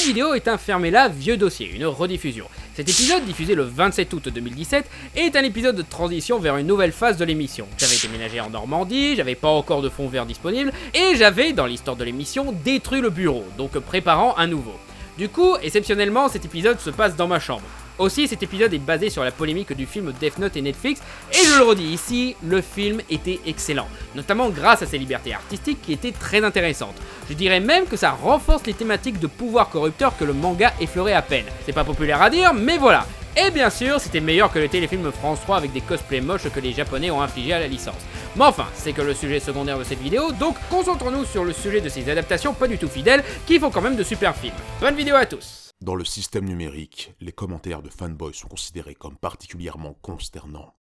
Cette vidéo est un fermez-la vieux dossier, une rediffusion. Cet épisode, diffusé le 27 août 2017, est un épisode de transition vers une nouvelle phase de l'émission. J'avais déménagé en Normandie, j'avais pas encore de fond vert disponible, et j'avais, dans l'histoire de l'émission, détruit le bureau, donc préparant un nouveau. Du coup, exceptionnellement, cet épisode se passe dans ma chambre. Aussi, cet épisode est basé sur la polémique du film Death Note et Netflix, et je le redis ici, le film était excellent, notamment grâce à ses libertés artistiques qui étaient très intéressantes. Je dirais même que ça renforce les thématiques de pouvoir corrupteur que le manga effleurait à peine. C'est pas populaire à dire, mais voilà. Et bien sûr, c'était meilleur que le téléfilm France 3 avec des cosplays moches que les japonais ont infligés à la licence. Mais enfin, c'est que le sujet secondaire de cette vidéo, donc concentrons-nous sur le sujet de ces adaptations pas du tout fidèles, qui font quand même de super films. Bonne vidéo à tous. Dans le système numérique, les commentaires de fanboys sont considérés comme particulièrement consternants.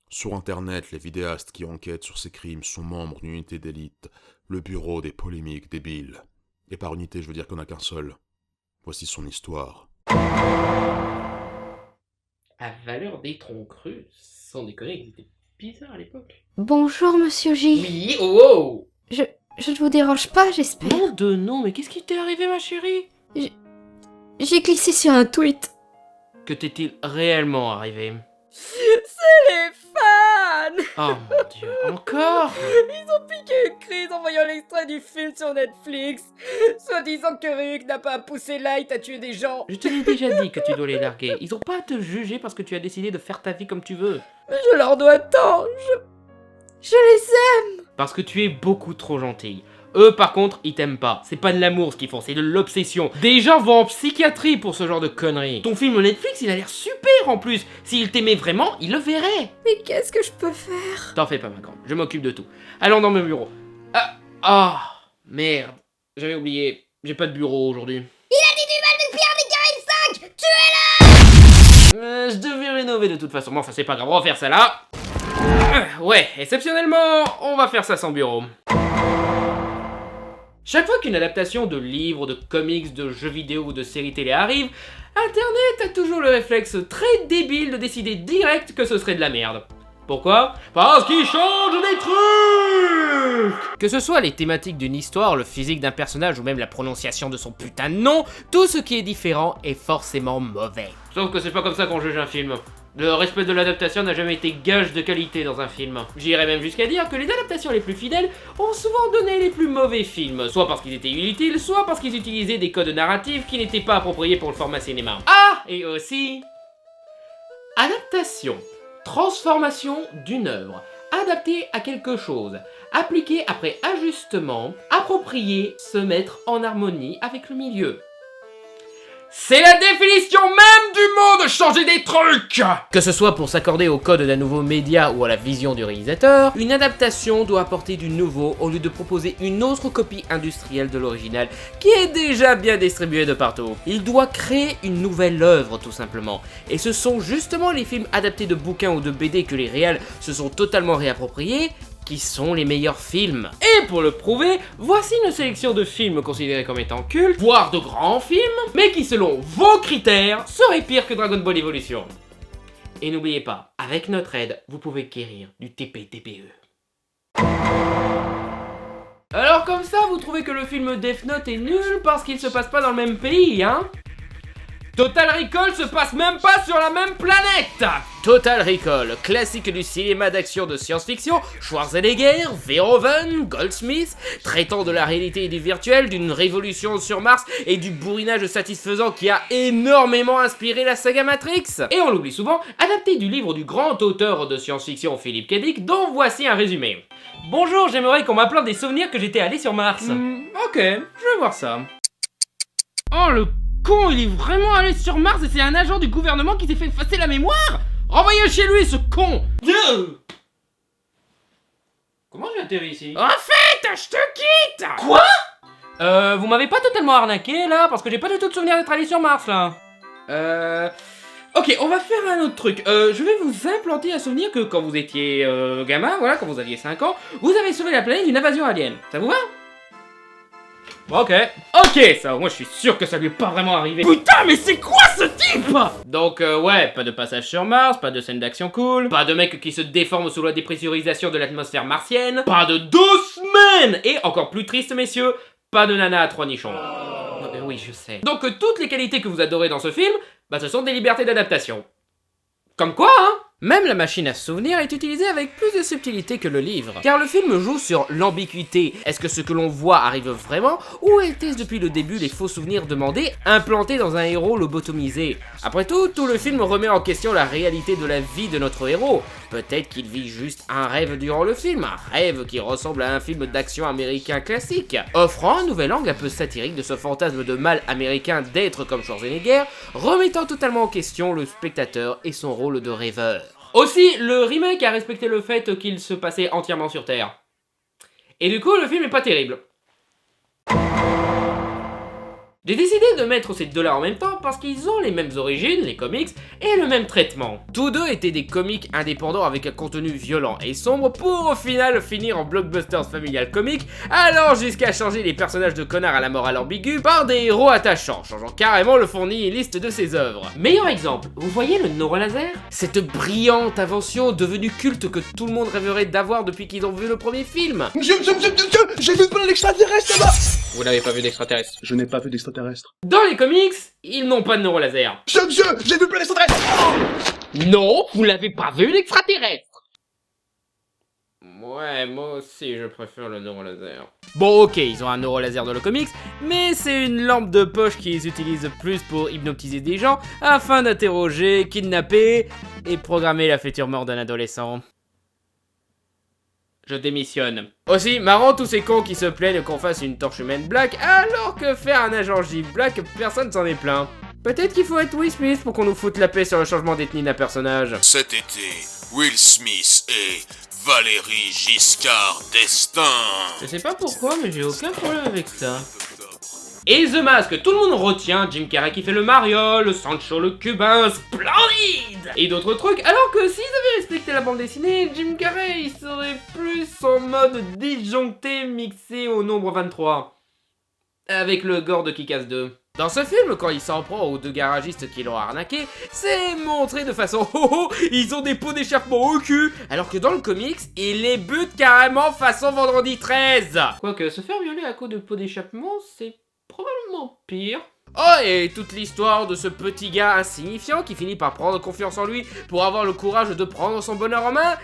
Sur internet, les vidéastes qui enquêtent sur ces crimes sont membres d'une unité d'élite, le bureau des polémiques débiles. Et par unité, je veux dire qu'on n'a qu'un seul. Voici son histoire. À valeur des troncs crus, sans déconner, ils étaient bizarres à l'époque. Bonjour, monsieur J. Oui, oh! Je ne vous dérange pas, j'espère. Nom de nom, mais qu'est-ce qui t'est arrivé, ma chérie? J'ai glissé sur un tweet. Que t'est-il réellement arrivé? C'est les fans! Oh mon dieu, encore? Ils ont piqué une crise en voyant l'extrait du film sur Netflix. Soit disant que Ryuk n'a pas poussé Light à tuer des gens. Je te l'ai déjà dit que tu dois les larguer. Ils ont pas à te juger parce que tu as décidé de faire ta vie comme tu veux. Mais je leur dois tant. Je les aime. Parce que tu es beaucoup trop gentille. Eux, par contre, ils t'aiment pas. C'est pas de l'amour ce qu'ils font, c'est de l'obsession. Des gens vont en psychiatrie pour ce genre de conneries. Ton film Netflix, il a l'air super en plus. S'ils t'aimaient vraiment, ils le verraient. Mais qu'est-ce que je peux faire? T'en fais pas, ma grande. Je m'occupe de tout. Allons dans mon bureau. Ah, merde. J'avais oublié. J'ai pas de bureau aujourd'hui. Il a dit du mal de Pierre des 45. Tuez-le! Je devais rénover de toute façon. Bon, enfin, c'est pas grave. On va faire ça là. Ouais, exceptionnellement, on va faire ça sans bureau. Chaque fois qu'une adaptation de livres, de comics, de jeux vidéo ou de séries télé arrive, Internet a toujours le réflexe très débile de décider direct que ce serait de la merde. Pourquoi? Parce qu'ils changent des trucs! Que ce soit les thématiques d'une histoire, le physique d'un personnage ou même la prononciation de son putain de nom, tout ce qui est différent est forcément mauvais. Sauf que c'est pas comme ça qu'on juge un film. Le respect de l'adaptation n'a jamais été gage de qualité dans un film. J'irais même jusqu'à dire que les adaptations les plus fidèles ont souvent donné les plus mauvais films, soit parce qu'ils étaient inutiles, soit parce qu'ils utilisaient des codes narratifs qui n'étaient pas appropriés pour le format cinéma. Ah, et aussi... adaptation. Transformation d'une œuvre. Adaptée à quelque chose. Appliquée après ajustement. Appropriée. Se mettre en harmonie avec le milieu. C'est la définition même du mot de changer des trucs! Que ce soit pour s'accorder au code d'un nouveau média ou à la vision du réalisateur, une adaptation doit apporter du nouveau au lieu de proposer une autre copie industrielle de l'original qui est déjà bien distribuée de partout. Il doit créer une nouvelle œuvre tout simplement. Et ce sont justement les films adaptés de bouquins ou de BD que les réals se sont totalement réappropriés qui sont les meilleurs films. Et pour le prouver, voici une sélection de films considérés comme étant cultes, voire de grands films, mais qui selon vos critères seraient pires que Dragon Ball Evolution. Et n'oubliez pas, avec notre aide, vous pouvez guérir du TP-TPE. Alors comme ça, vous trouvez que le film Death Note est nul parce qu'il se passe pas dans le même pays, hein? Total Recall se passe même pas sur la même planète! Total Recall, classique du cinéma d'action de science-fiction, Schwarzenegger, Verhoeven, Goldsmith, traitant de la réalité et du virtuel, d'une révolution sur Mars et du bourrinage satisfaisant qui a énormément inspiré la saga Matrix. Et on l'oublie souvent, adapté du livre du grand auteur de science-fiction Philip K. Dick, dont voici un résumé. Bonjour, j'aimerais qu'on m'applaudisse des souvenirs que j'étais allé sur Mars. Ok, je vais voir ça. Oh le con, il est vraiment allé sur Mars et c'est un agent du gouvernement qui s'est fait effacer la mémoire? Renvoyez chez lui, ce con! Comment j'ai atterri ici? En fait, je te quitte! Quoi? Vous m'avez pas totalement arnaqué, là, parce que j'ai pas du tout de souvenir d'être allé sur Mars, là. Ok, on va faire un autre truc. Je vais vous implanter un souvenir que quand vous étiez gamin, voilà, quand vous aviez 5 ans, vous avez sauvé la planète d'une invasion alien. Ça vous va? Ok, ça, moi je suis sûr que ça lui est pas vraiment arrivé. Putain, mais c'est quoi ce type? Donc ouais, pas de passage sur Mars, pas de scène d'action cool, pas de mec qui se déforme sous la dépressurisation de l'atmosphère martienne, pas de 2 semaines, et encore plus triste messieurs, pas de nana à 3 nichons. Oui, je sais. Donc toutes les qualités que vous adorez dans ce film, bah ce sont des libertés d'adaptation. Comme quoi, hein? Même la machine à se souvenir est utilisée avec plus de subtilité que le livre, car le film joue sur l'ambiguïté. Est-ce que ce que l'on voit arrive vraiment, ou était-ce depuis le début les faux souvenirs demandés, implantés dans un héros lobotomisé? Après tout le film remet en question la réalité de la vie de notre héros. Peut-être qu'il vit juste un rêve durant le film, un rêve qui ressemble à un film d'action américain classique, offrant un nouvel angle un peu satirique de ce fantasme de mal américain d'être comme Schwarzenegger, remettant totalement en question le spectateur et son rôle de rêveur. Aussi, le remake a respecté le fait qu'il se passait entièrement sur Terre. Et du coup, le film est pas terrible. J'ai décidé de mettre ces deux-là en même temps parce qu'ils ont les mêmes origines, les comics, et le même traitement. Tous deux étaient des comics indépendants avec un contenu violent et sombre pour au final finir en blockbusters familial comique, allant jusqu'à changer les personnages de connards à la morale ambiguë par des héros attachants, changeant carrément le fourni et liste de ses œuvres. Meilleur exemple, vous voyez le neurolaser? Cette brillante invention devenue culte que tout le monde rêverait d'avoir depuis qu'ils ont vu le premier film. Monsieur, j'ai vu plein d'extraterrestres là-bas. Vous n'avez pas vu d'extraterrestre? Je n'ai pas vu d'extraterrestres. Dans les comics, ils n'ont pas de neurolaser. Monsieur, j'ai vu plein d'extraterrestres. Non, vous l'avez pas vu l'extraterrestre. Ouais, moi aussi je préfère le neurolaser. Bon ok, ils ont un neurolaser dans le comics, mais c'est une lampe de poche qu'ils utilisent plus pour hypnotiser des gens afin d'interroger, kidnapper et programmer la future mort d'un adolescent. Je démissionne. Aussi, marrant tous ces cons qui se plaignent qu'on fasse une torche humaine black, alors que faire un agent J black, personne s'en est plaint. Peut-être qu'il faut être Will Smith pour qu'on nous foute la paix sur le changement d'ethnie d'un personnage. Cet été, Will Smith et Valérie Giscard d'Estaing. Je sais pas pourquoi, mais j'ai aucun problème avec ça. Et The Mask, tout le monde retient Jim Carrey qui fait le mariole, Sancho le cubain, splendide, et d'autres trucs, alors que s'ils avaient respecté la bande dessinée, Jim Carrey il serait plus en mode disjoncté mixé au nombre 23. Avec le gore de Kick-Ass 2. Dans ce film, quand il s'en prend aux deux garagistes qui l'ont arnaqué, c'est montré de façon oh, ils ont des pots d'échappement au cul, alors que dans le comics, il les bute carrément façon vendredi 13. Quoique, se faire violer à cause de pots d'échappement, c'est probablement pire. Oh, et toute l'histoire de ce petit gars insignifiant qui finit par prendre confiance en lui pour avoir le courage de prendre son bonheur en main.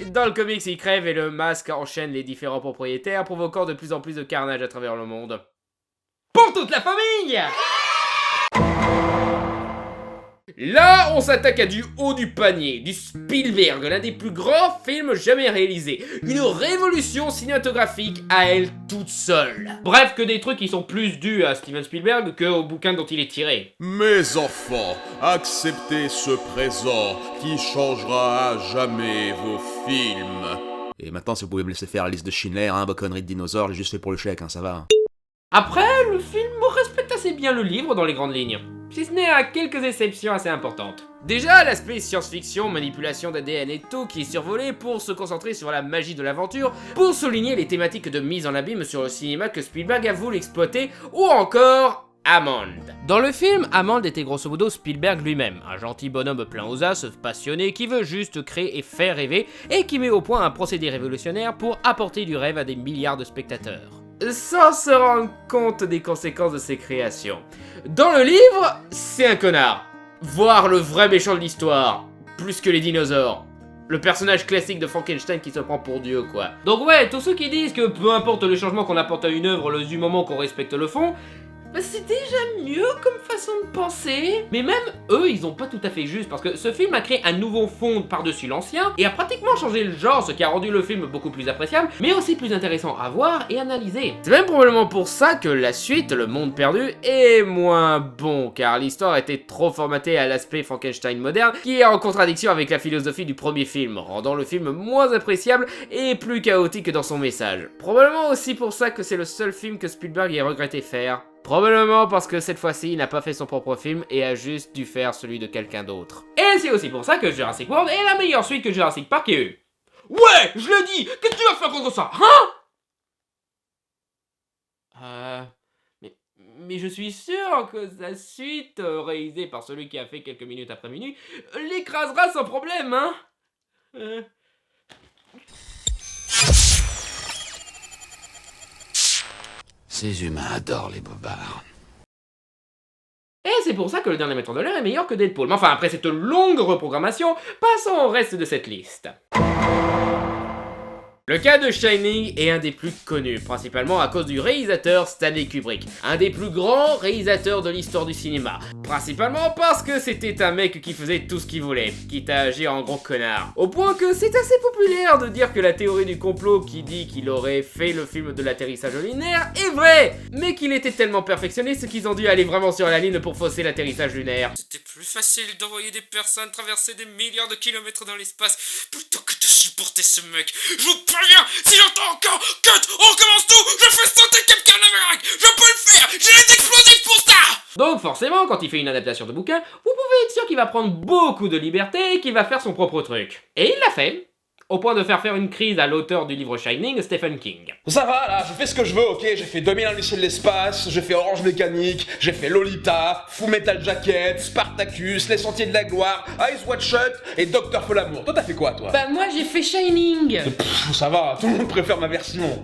Dans le comics, il crève et le masque enchaîne les différents propriétaires, provoquant de plus en plus de carnage à travers le monde. Pour toute la famille! Là, on s'attaque à du haut du panier, du Spielberg, l'un des plus grands films jamais réalisés. Une révolution cinématographique à elle toute seule. Bref, que des trucs qui sont plus dus à Steven Spielberg qu'au bouquin dont il est tiré. Mes enfants, acceptez ce présent qui changera à jamais vos films. Et maintenant, si vous pouvez me laisser faire la liste de Schindler, hein, vos conneries de dinosaures, j'ai juste fait pour le chèque, hein, ça va. Après, le film respecte assez bien le livre dans les grandes lignes, si ce n'est à quelques exceptions assez importantes. Déjà, l'aspect science-fiction, manipulation d'ADN et tout qui est survolé pour se concentrer sur la magie de l'aventure, pour souligner les thématiques de mise en abîme sur le cinéma que Spielberg a voulu exploiter, ou encore Hammond. Dans le film, Hammond était grosso modo Spielberg lui-même, un gentil bonhomme plein aux as, passionné, qui veut juste créer et faire rêver, et qui met au point un procédé révolutionnaire pour apporter du rêve à des milliards de spectateurs. Sans se rendre compte des conséquences de ses créations. Dans le livre, c'est un connard. Voire le vrai méchant de l'histoire. Plus que les dinosaures. Le personnage classique de Frankenstein qui se prend pour Dieu, quoi. Donc ouais, tous ceux qui disent que peu importe le changement qu'on apporte à une œuvre, du moment qu'on respecte le fond, bah c'est déjà mieux comme façon de penser. Mais même eux, ils ont pas tout à fait juste, parce que ce film a créé un nouveau fond par-dessus l'ancien, et a pratiquement changé le genre, ce qui a rendu le film beaucoup plus appréciable, mais aussi plus intéressant à voir et analyser. C'est même probablement pour ça que la suite, Le Monde Perdu, est moins bon, car l'histoire était trop formatée à l'aspect Frankenstein moderne, qui est en contradiction avec la philosophie du premier film, rendant le film moins appréciable et plus chaotique dans son message. Probablement aussi pour ça que c'est le seul film que Spielberg ait regretté faire. Probablement parce que cette fois-ci, il n'a pas fait son propre film et a juste dû faire celui de quelqu'un d'autre. Et c'est aussi pour ça que Jurassic World est la meilleure suite que Jurassic Park ait eu. Ouais, je l'ai dit. Qu'est-ce que tu vas faire contre ça, hein? Mais je suis sûr que sa suite, réalisée par celui qui a fait quelques minutes après minuit, l'écrasera sans problème, hein? Ces humains adorent les bobards. c'est pour ça que le dernier maître de l'air est meilleur que Deadpool. Mais enfin, après cette longue reprogrammation, passons au reste de cette liste. Le cas de Shining est un des plus connus, principalement à cause du réalisateur Stanley Kubrick, un des plus grands réalisateurs de l'histoire du cinéma, principalement parce que c'était un mec qui faisait tout ce qu'il voulait, quitte à agir en gros connard. Au point que c'est assez populaire de dire que la théorie du complot qui dit qu'il aurait fait le film de l'atterrissage lunaire est vraie, mais qu'il était tellement perfectionniste qu'ils ont dû aller vraiment sur la ligne pour fausser l'atterrissage lunaire. C'était plus facile d'envoyer des personnes traverser des milliards de kilomètres dans l'espace plutôt que de supporter ce mec. Je vous préviens, si j'entends encore cut, on recommence tout, je fais sauter Captain America, je peux le faire, j'ai les explosifs pour ça. Donc forcément, quand il fait une adaptation de bouquin, vous pouvez être sûr qu'il va prendre beaucoup de liberté et qu'il va faire son propre truc. Et il l'a fait, au point de faire une crise à l'auteur du livre Shining, Stephen King. Ça va là, je fais ce que je veux, ok? J'ai fait 2001 l'Odyssée de l'espace, j'ai fait Orange Mécanique, j'ai fait Lolita, Full Metal Jacket, Spartacus, Les Sentiers de la Gloire, Eyes Wide Shut et Docteur Folamour. Toi t'as fait quoi toi? Bah moi j'ai fait Shining. Ça va, tout le monde préfère ma version.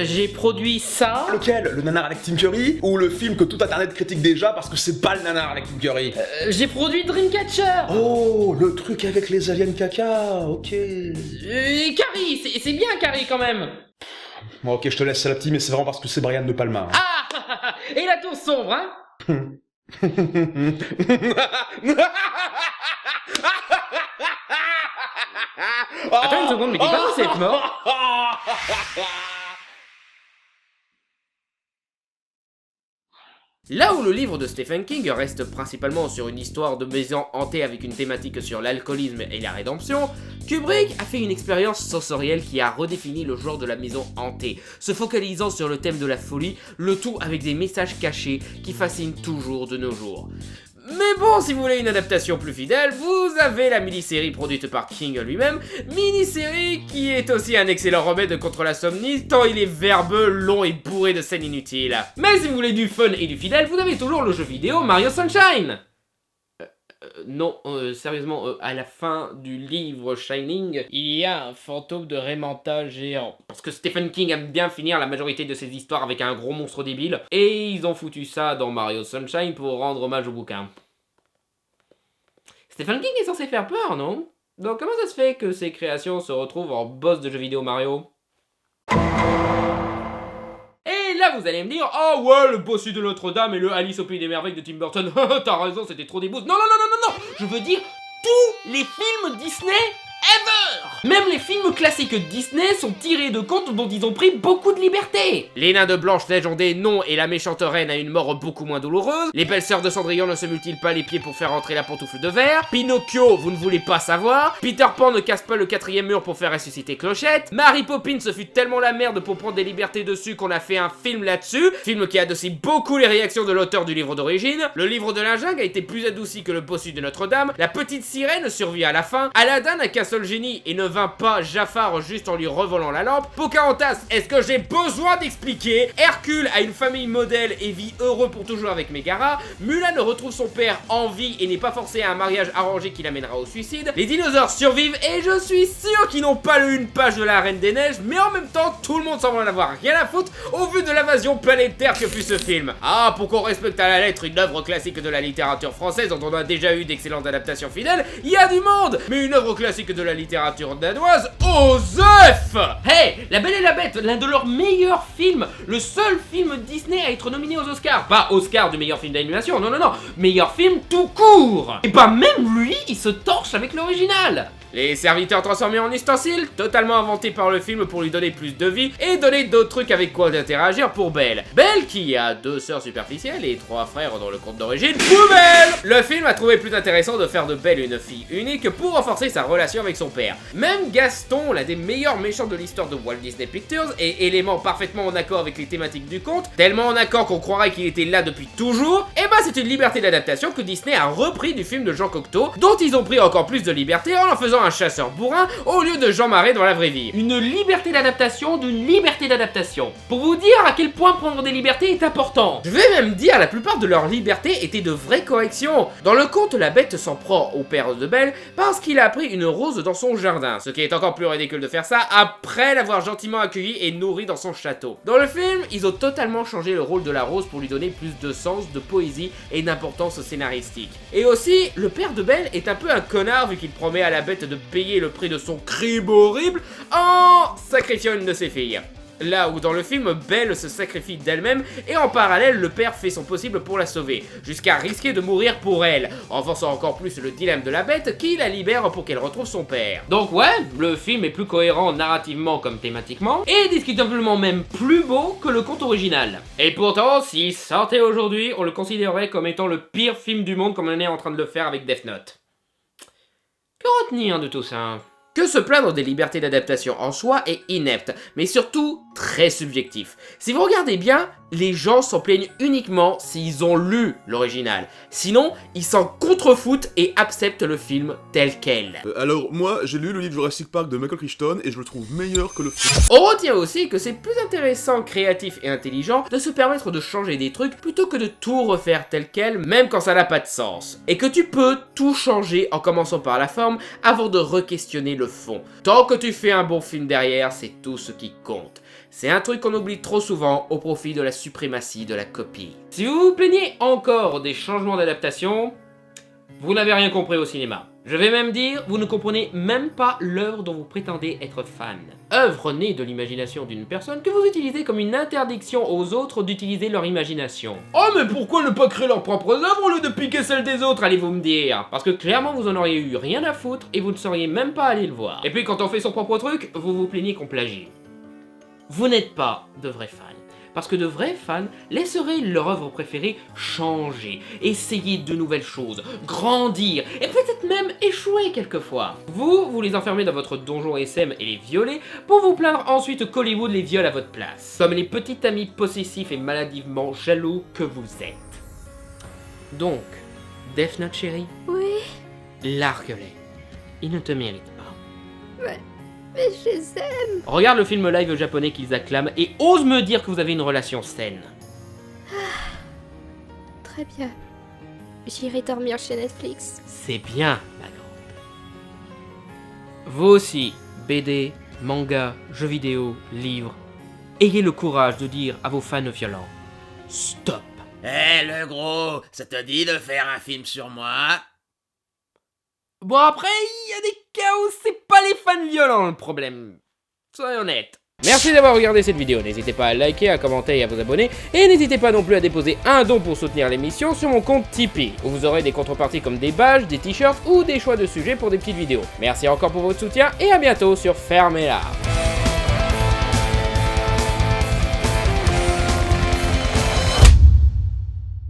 J'ai produit ça. Lequel? Le nanar avec Tim Curry ou le film que tout internet critique déjà parce que c'est pas le nanar avec Tim Curry? J'ai produit Dreamcatcher. Oh, le truc avec les aliens caca, ok. Carrie, c'est bien Carrie quand même. Bon ok, je te laisse la petite, mais c'est vraiment parce que c'est Brian De Palma. Ah. Et la tour sombre, hein. Attends une seconde, mais t'es pas censé être mort. Là où le livre de Stephen King reste principalement sur une histoire de maison hantée avec une thématique sur l'alcoolisme et la rédemption, Kubrick a fait une expérience sensorielle qui a redéfini le genre de la maison hantée, se focalisant sur le thème de la folie, le tout avec des messages cachés qui fascinent toujours de nos jours. Mais bon, si vous voulez une adaptation plus fidèle, vous avez la mini-série produite par King lui-même, mini-série qui est aussi un excellent remède contre l'insomnie, tant il est verbeux, long et bourré de scènes inutiles. Mais si vous voulez du fun et du fidèle, vous avez toujours le jeu vidéo Mario Sunshine. Non, sérieusement, à la fin du livre Shining, il y a un fantôme de Raymanta géant. Parce que Stephen King aime bien finir la majorité de ses histoires avec un gros monstre débile, et ils ont foutu ça dans Mario Sunshine pour rendre hommage au bouquin. Stephen King est censé faire peur, non? Donc comment ça se fait que ses créations se retrouvent en boss de jeux vidéo Mario? Et là vous allez me dire, ah ouais, le bossu de Notre-Dame et le Alice au Pays des Merveilles de Tim Burton, t'as raison, c'était trop des boosts. Non, non, non, non, non, non, je veux dire tous les films Disney ever. Même les films classiques Disney sont tirés de contes dont ils ont pris beaucoup de liberté. Les nains de Blanche-Neige ont des noms et la méchante reine a une mort beaucoup moins douloureuse. Les belles sœurs de Cendrillon ne se mutilent pas les pieds pour faire entrer la pantoufle de verre. Pinocchio, vous ne voulez pas savoir. Peter Pan ne casse pas le 4e mur pour faire ressusciter Clochette. Mary Poppins se fut tellement la merde pour prendre des libertés dessus qu'on a fait un film là-dessus. Film qui adoucit beaucoup les réactions de l'auteur du livre d'origine. Le livre de la jungle a été plus adouci que le bossu de Notre-Dame. La petite sirène survit à la fin. Aladdin n'a qu'un seul génie et ne vint pas Jafar juste en lui revolant la lampe. Pocahontas, est-ce que j'ai besoin d'expliquer? Hercule a une famille modèle et vit heureux pour toujours avec Megara. Mulan retrouve son père en vie et n'est pas forcé à un mariage arrangé qui l'amènera au suicide. Les dinosaures survivent et je suis sûr qu'ils n'ont pas lu une page de la Reine des Neiges, mais en même temps tout le monde semble en avoir rien à foutre au vu de l'invasion planétaire que fut ce film. Ah, pour qu'on respecte à la lettre une œuvre classique de la littérature française dont on a déjà eu d'excellentes adaptations fidèles, il y a du monde. Mais une œuvre classique de la littérature danoise, Osef! Hey, La Belle et la Bête, l'un de leurs meilleurs films, le seul film Disney à être nominé aux Oscars. Pas Oscar du meilleur film d'animation, non, non, non, meilleur film tout court. Et bah même lui, il se torche avec l'original. Les serviteurs transformés en ustensiles, totalement inventés par le film pour lui donner plus de vie et donner d'autres trucs avec quoi d'interagir pour Belle. Belle qui a 2 sœurs superficielles et 3 frères dans le conte d'origine, poubelle! Le film a trouvé plus intéressant de faire de Belle une fille unique pour renforcer sa relation avec son père. Même Gaston, l'un des meilleurs méchants de l'histoire de Walt Disney Pictures, et élément parfaitement en accord avec les thématiques du conte, tellement en accord qu'on croirait qu'il était là depuis toujours, et bah c'est une liberté d'adaptation que Disney a repris du film de Jean Cocteau, dont ils ont pris encore plus de liberté en faisant devenant un chasseur bourrin au lieu de Jean Marais dans la vraie vie. Une liberté d'adaptation d'une liberté d'adaptation. Pour vous dire à quel point prendre des libertés est important. Je vais même dire la plupart de leurs libertés étaient de vraies corrections. Dans le conte, la bête s'en prend au père de Belle parce qu'il a pris une rose dans son jardin, ce qui est encore plus ridicule de faire ça après l'avoir gentiment accueilli et nourri dans son château. Dans le film, ils ont totalement changé le rôle de la rose pour lui donner plus de sens, de poésie et d'importance scénaristique. Et aussi, le père de Belle est un peu un connard vu qu'il promet à la bête de payer le prix de son crime horrible en sacrifiant une de ses filles. Là où dans le film, Belle se sacrifie d'elle-même et en parallèle, le père fait son possible pour la sauver, jusqu'à risquer de mourir pour elle, renforçant encore plus le dilemme de la bête qui la libère pour qu'elle retrouve son père. Donc ouais, le film est plus cohérent narrativement comme thématiquement, et discutablement même plus beau que le conte original. Et pourtant, s'il sortait aujourd'hui, on le considérerait comme étant le pire film du monde comme on est en train de le faire avec Death Note. Que retenir de tout ça ? Que se plaindre des libertés d'adaptation en soi est inepte, mais surtout très subjectif. Si vous regardez bien, les gens s'en plaignent uniquement s'ils ont lu l'original. Sinon, ils s'en contrefoutent et acceptent le film tel quel. Alors, moi, j'ai lu le livre Jurassic Park de Michael Crichton et je le trouve meilleur que le film. On retient aussi que c'est plus intéressant, créatif et intelligent de se permettre de changer des trucs plutôt que de tout refaire tel quel, même quand ça n'a pas de sens. Et que tu peux tout changer en commençant par la forme avant de re-questionner le fond. Tant que tu fais un bon film derrière, c'est tout ce qui compte. C'est un truc qu'on oublie trop souvent au profit de la suprématie de la copie. Si vous vous plaignez encore des changements d'adaptation, vous n'avez rien compris au cinéma. Je vais même dire, vous ne comprenez même pas l'œuvre dont vous prétendez être fan. Œuvre née de l'imagination d'une personne que vous utilisez comme une interdiction aux autres d'utiliser leur imagination. Oh mais pourquoi ne pas créer leurs propres œuvres au lieu de piquer celles des autres, allez-vous me dire? Parce que clairement vous en auriez eu rien à foutre et vous ne seriez même pas allé le voir. Et puis quand on fait son propre truc, vous vous plaignez qu'on plagie. Vous n'êtes pas de vrais fans. Parce que de vrais fans laisseraient leur œuvre préférée changer, essayer de nouvelles choses, grandir, et peut-être même échouer quelquefois. Vous les enfermez dans votre donjon SM et les violer, pour vous plaindre ensuite qu'Hollywood les viole à votre place. Comme les petits amis possessifs et maladivement jaloux que vous êtes. Donc, Death Note chérie, Oui, largue-les. Ils ne te méritent pas. mais je les aime. Regarde le film live japonais qu'ils acclament et ose me dire que vous avez une relation saine. Très bien. J'irai dormir chez Netflix. C'est bien, ma grande. Vous aussi, BD, manga, jeux vidéo, livres, ayez le courage de dire à vos fans violents « Stop ». Eh le gros, ça te dit de faire un film sur moi? Bon après, il y a des cas où c'est pas les fans violents le problème. Soyons honnêtes. Merci d'avoir regardé cette vidéo, n'hésitez pas à liker, à commenter et à vous abonner, et n'hésitez pas non plus à déposer un don pour soutenir l'émission sur mon compte Tipeee, où vous aurez des contreparties comme des badges, des t-shirts ou des choix de sujets pour des petites vidéos. Merci encore pour votre soutien, et à bientôt sur Fermez-la.